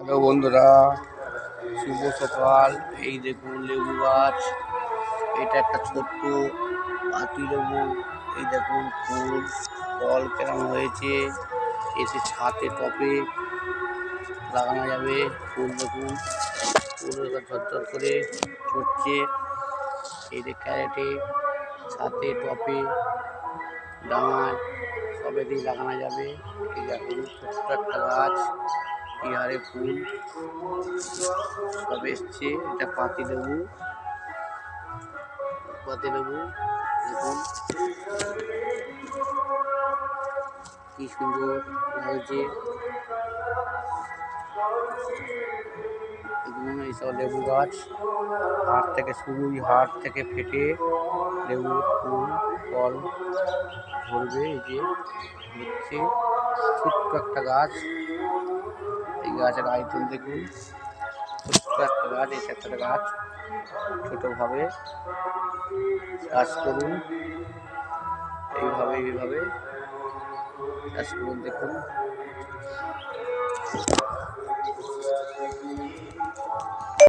Hello বন্ধুরা, শুভ সকাল। এই দেখুন লেবু গাছ, এটা একটা ছোট্ট পাতি লেবু। এই দেখুন ফুল ফল কেমন হয়েছে, এতে ছাতে টপে লাগানো যাবে। ফুল দেখুন, ফুল ঝরঝর করে ছড়ছে। এই যে ক্যারেটে, ছাতে টপে ডাঙায় সবেতেই লাগানো যাবে। এই দেখুন ছোট্ট একটা গাছ, এই হারে ফুল সব এসছে। এটা পাতি লেবু, দেখুন কি সুন্দর লাগছে। দেখুন এইসব লেবু গাছ হাট থেকে শুরুই, হাট থেকে ফেটে লেবু ফুল ফল ধরবে। এই যে হচ্ছে ছোট্ট একটা গাছ, এই গাছের আয়তন দেখুন, ছোট্ট একটা গাছ। এই একটা গাছ ছোটভাবে চাষ করুন, এইভাবে চাষ করুন। দেখুন